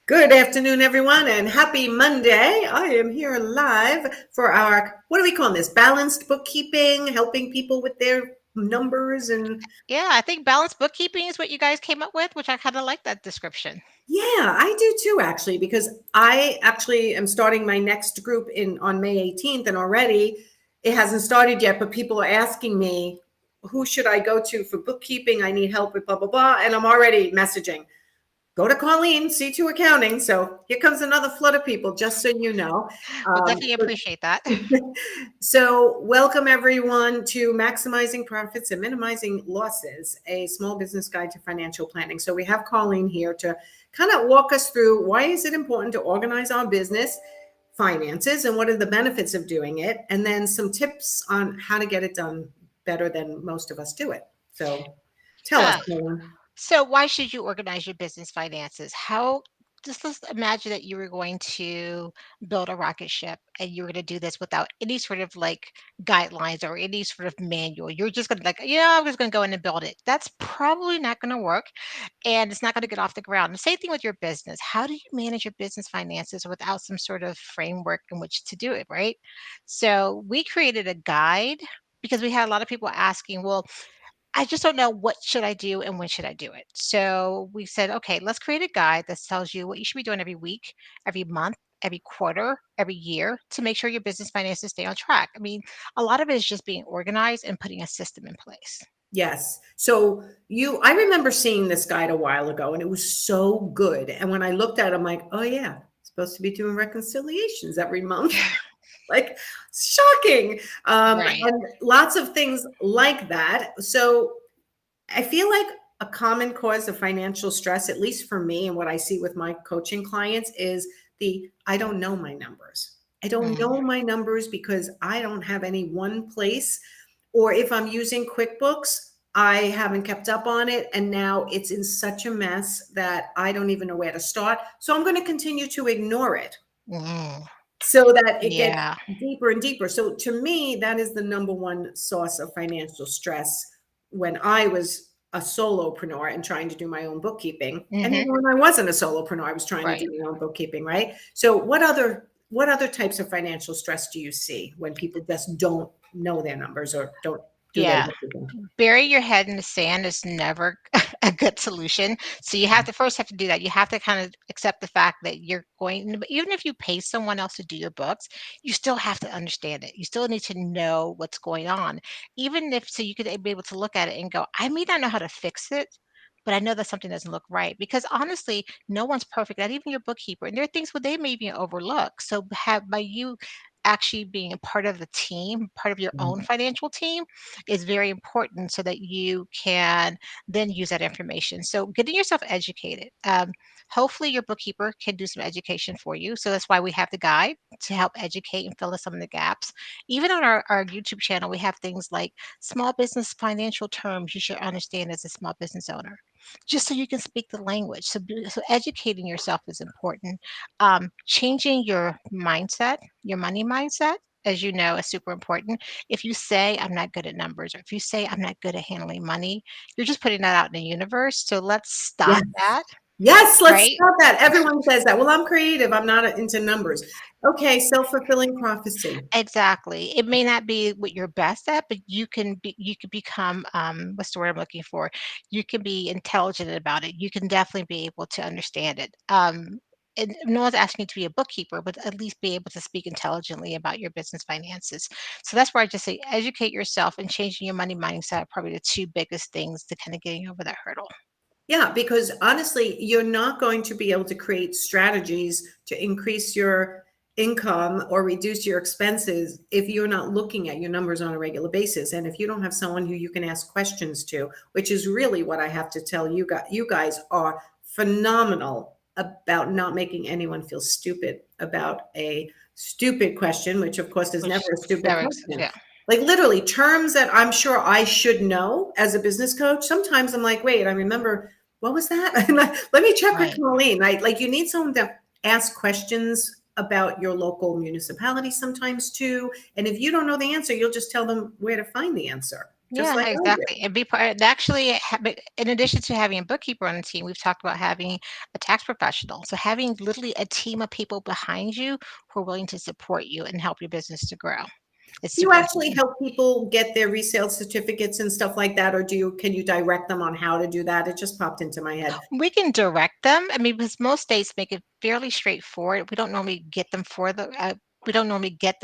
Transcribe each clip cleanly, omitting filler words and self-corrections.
Good afternoon, everyone, and happy Monday. I am here live for our, what are we calling this? Balanced bookkeeping, helping people with their numbers. And Yeah, I think balanced bookkeeping is what you guys came up with, which I kind of like that description. yeah, I do too, actually, because I actually am starting my next group on May 18th, and already it hasn't started yet, but people are asking me, who should I go to for bookkeeping? I need help with blah, blah, blah. And I'm already messaging. Go to Carleen, C2 Accounting. So here comes another flood of people, just so you know. We'll definitely appreciate that. So, welcome everyone to Maximizing Profits and Minimizing Losses, a small business guide to financial planning. So, we have Carleen here to kind of walk us through why is it important to organize our business finances and what are the benefits of doing it, and then some tips on how to get it done better than most of us do it. So, tell us, Yeah. Carleen. So why should you organize your business finances? How just let's imagine that you were going to build a rocket ship and you were going to do this without any sort of like guidelines or any sort of manual. You're just going to like, yeah, I'm just going to go in and build it. That's probably not going to work and it's not going to get off the ground. The same thing with your business. How do you manage your business finances without some sort of framework in which to do it, right? So we created a guide because we had a lot of people asking, well, I just don't know what should I do and when should I do it. So we said, okay, let's create a guide that tells you what you should be doing every week, every month, every quarter, every year to make sure your business finances stay on track. I mean, a lot of it is just being organized and putting a system in place. Yes. So I remember seeing this guide a while ago and it was so good. And when I looked at it, I'm like, oh yeah, supposed to be doing reconciliations every month. Like shocking. Right. And lots of things like that. So I feel like a common cause of financial stress, at least for me and what I see with my coaching clients, is I don't know my numbers. I don't Mm, know my numbers because I don't have any one place. Or if I'm using QuickBooks, I haven't kept up on it. And now it's in such a mess that I don't even know where to start. So I'm going to continue to ignore it mm, so that it gets yeah. deeper and deeper. So to me, that is the number one source of financial stress when I was a solopreneur and trying to do my own bookkeeping. And even Hmm. when I wasn't a solopreneur, I was trying to Right. do my own bookkeeping, right? So what other types of financial stress do you see when people just don't know their numbers or don't do their Yeah. bookkeeping? Bury your head in the sand is never a good solution. So you have to do that. You have to kind of accept the fact that you're going, even if you pay someone else to do your books, you still have to understand it. You still need to know what's going on. Even if so you could be able to look at it and go, I may not know how to fix it, but I know that something doesn't look right. Because honestly, no one's perfect, not even your bookkeeper. And there are things where they may be overlooked. So have by you actually being a part of the team, part of your own Mhm. financial team, is very important so that you can then use that information. So getting yourself educated. Hopefully your bookkeeper can do some education for you. So that's why we have the guide to help educate and fill in some of the gaps. Even on our YouTube channel, we have things like small business financial terms you should understand as a small business owner, just so you can speak the language. So educating yourself is important. Changing your mindset, your money mindset, as you know, is super important. If you say, I'm not good at numbers, or if you say, I'm not good at handling money, you're just putting that out in the universe. So let's Yes. stop that, Yes, let's right? start that. Everyone says that. Well, I'm creative. I'm not into numbers. Okay, self-fulfilling prophecy. Exactly. It may not be what you're best at, but you can become what's the word I'm looking for? You can be intelligent about it. You can definitely be able to understand it. And no one's asking you to be a bookkeeper, but at least be able to speak intelligently about your business finances. So that's where I just say educate yourself and changing your money mindset are probably the two biggest things to kind of getting over that hurdle. Yeah, because honestly, you're not going to be able to create strategies to increase your income or reduce your expenses if you're not looking at your numbers on a regular basis. And if you don't have someone who you can ask questions to, which is really what I have to tell you guys, you guys are phenomenal about not making anyone feel stupid about a stupid question, which of course is never Which a stupid never, question. yeah, Like literally terms that I'm sure I should know as a business coach. Sometimes I'm like, wait, I remember what was that? Let me check with right. Carleen. Like you need someone to ask questions about your local municipality sometimes too. And if you don't know the answer, you'll just tell them where to find the answer. just Yeah, like I do. exactly. And be part and actually, in addition to having a bookkeeper on the team, we've talked about having a tax professional. So having literally a team of people behind you who are willing to support you and help your business to grow. It's Do you super actually important. help people get their resale certificates and stuff like that, or can you direct them on how to do that? It just popped into my head. We can direct them. I mean, because most states make it fairly straightforward. We don't normally get the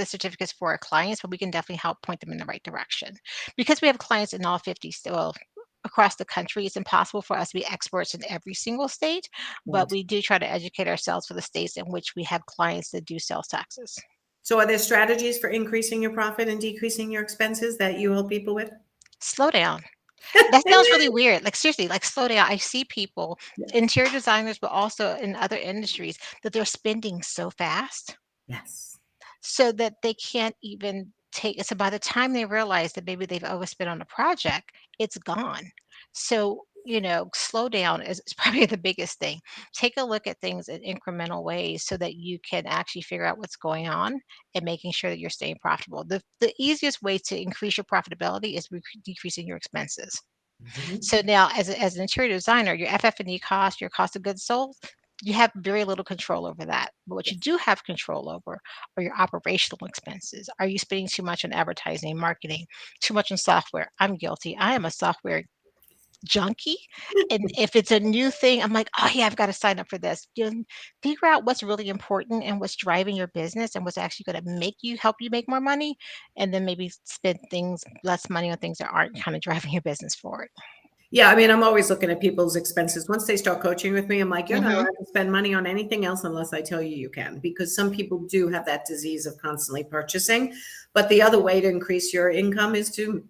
certificates for our clients, but we can definitely help point them in the right direction. Because we have clients in all 50 well, across the country, it's impossible for us to be experts in every single state, but Right. we do try to educate ourselves for the states in which we have clients that do sales taxes. So are there strategies for increasing your profit and decreasing your expenses that you help people with? Slow down. That sounds really weird. Like, seriously, like, slow down. I see people, interior designers, but also in other industries, that they're spending so fast Yes. so that they can't even take so by the time they realize that maybe they've overspent on a project, it's gone. So, slow down is probably the biggest thing. Take a look at things in incremental ways so that you can actually figure out what's going on and making sure that you're staying profitable. The easiest way to increase your profitability is decreasing your expenses. Mhm. So now as an interior designer, your FF&E cost, your cost of goods sold, you have very little control over that. But what you Yes. do have control over are your operational expenses. Are you spending too much on advertising, marketing, too much on software? I'm guilty. I am a software junkie. And if it's a new thing, I'm like, oh yeah, I've got to sign up for this. Figure out what's really important and what's driving your business and what's actually going to help you make more money. And then maybe spend less money on things that aren't kind of driving your business forward. Yeah, I mean, I'm always looking at people's expenses. Once they start coaching with me, I'm like, you're not Hmm. allowed to spend money on anything else unless I tell you you can, because some people do have that disease of constantly purchasing. But the other way to increase your income is to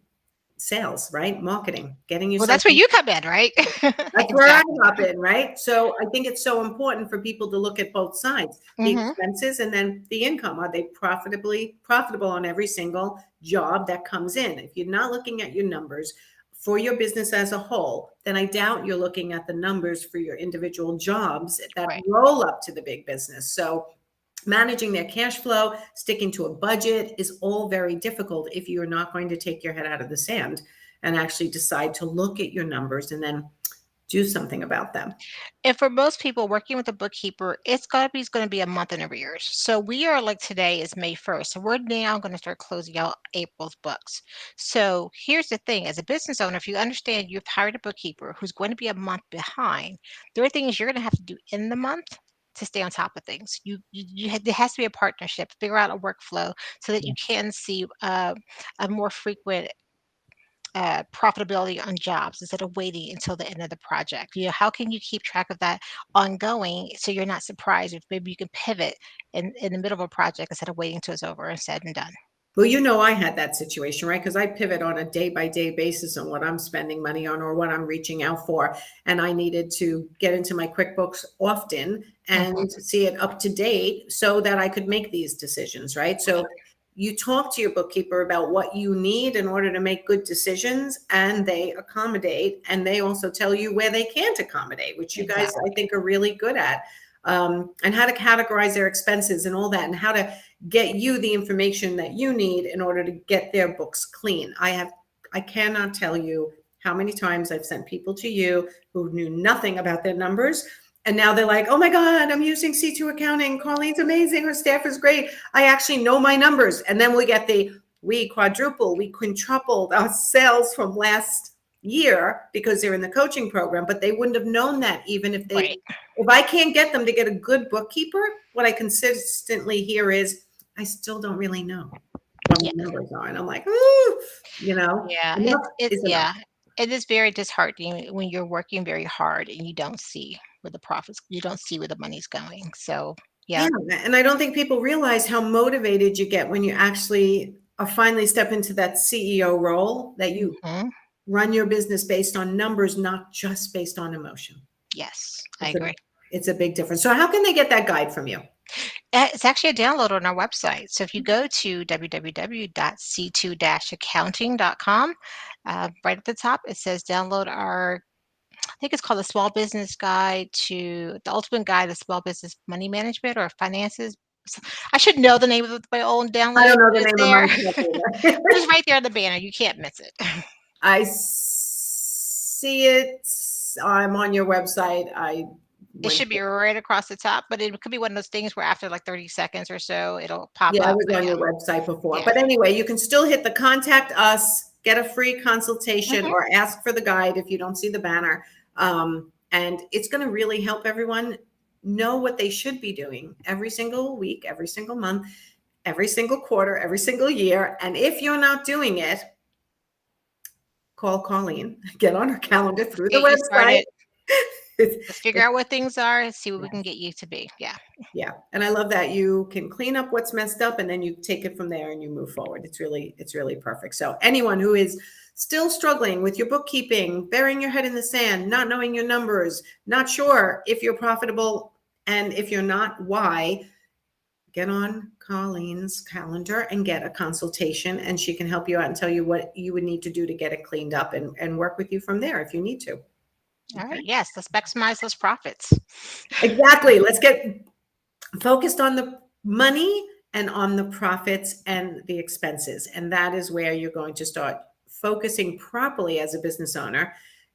sales, right? Marketing, getting you Well, that's where something. you come in, right? That's where I Exactly. hop in, right? So I think it's so important for people to look at both sides, the Mhm. expenses and then the income. Are they profitable on every single job that comes in? If you're not looking at your numbers for your business as a whole, then I doubt you're looking at the numbers for your individual jobs that Right. roll up to the big business. So managing their cash flow, sticking to a budget is all very difficult if you're not going to take your head out of the sand and actually decide to look at your numbers and then do something about them. And for most people working with a bookkeeper, it's gonna be a month in arrears. So we are like today is May 1st. So we're now gonna start closing out April's books. So here's the thing, as a business owner, if you understand you've hired a bookkeeper who's going to be a month behind, there are things you're gonna have to do in the month to stay on top of things. There has to be a partnership, figure out a workflow so that you Yes. can see a more frequent profitability on jobs instead of waiting until the end of the project. How can you keep track of that ongoing so you're not surprised if maybe you can pivot in the middle of a project instead of waiting until it's over and said and done. Well, I had that situation, right? Because I pivot on a day by day basis on what I'm spending money on or what I'm reaching out for. And I needed to get into my QuickBooks often Mhm. and see it up to date so that I could make these decisions, right? So you talk to your bookkeeper about what you need in order to make good decisions, and they accommodate, and they also tell you where they can't accommodate, which you guys, I Exactly. think, are really good at. And how to categorize their expenses and all that, and how to get you the information that you need in order to get their books clean. I cannot tell you how many times I've sent people to you who knew nothing about their numbers. And now they're like, oh my God, I'm using C2 accounting. Carleen's amazing. Her staff is great. I actually know my numbers. And then we quadruple, we quintupled our sales from last year because they're in the coaching program, but they wouldn't have known that even Right. if I can't get them to get a good bookkeeper, what I consistently hear is, I still don't really know what my Yeah. numbers are. And I'm like, ooh, Yeah. enough is enough. Yeah. It is very disheartening when you're working very hard and you don't see where the money's going. So Yeah. yeah. And I don't think people realize how motivated you get when you actually are finally step into that CEO role, that you Hmm. run your business based on numbers, not just based on emotion. Yes, I It's a agree. it's a big difference. So how can they get that guide from you? It's actually a download on our website. So if you go to www.c2-accounting.com, right at the top, it says download I think it's called the Small Business Guide to the Ultimate Guide to Small Business Money Management or Finances. I should know the name of my own I download, don't know but the it's name of there. mine. But it's right there on the banner. You can't miss it. I see it. I'm on your website. I It went. should be right across the top, but it could be one of those things where after like 30 seconds or so, it'll pop Yeah, I up. was But on yeah, your website before. yeah. But anyway, you can still hit the contact us, get a free consultation, Mhm. or ask for the guide if you don't see the banner. And it's going to really help everyone know what they should be doing every single week, every single month, every single quarter, every single year. And if you're not doing it, call Carleen, get on her calendar Let's through the get you website. started. Let's figure out what things are and see what we can get you to be. Yeah. Yeah. And I love that you can clean up what's messed up and then you take it from there and you move forward. It's really perfect. So anyone who is still struggling with your bookkeeping, burying your head in the sand, not knowing your numbers, not sure if you're profitable, and if you're not, why, get on Carleen's calendar and get a consultation, and she can help you out and tell you what you would need to do to get it cleaned up, and work with you from there if you need to. All Okay. right. Yes. Let's maximize those profits. Exactly. Let's get focused on the money and on the profits and the expenses. And that is where you're going to start focusing properly as a business owner.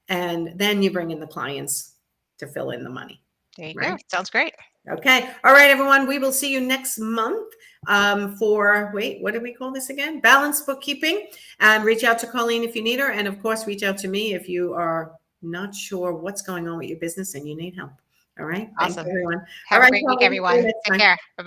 And then you bring in the clients to fill in the money, There you go. right? Sounds great. Okay. All right, everyone. We will see you next month for, wait, what did we call this again? Balanced bookkeeping. And reach out to Colleen if you need her. And of course, reach out to me if you are not sure what's going on with your business and you need help. All right. Thanks, Awesome. everyone. All Have a right, great week, Colleen. See you everyone. next Take time. care. Bye bye.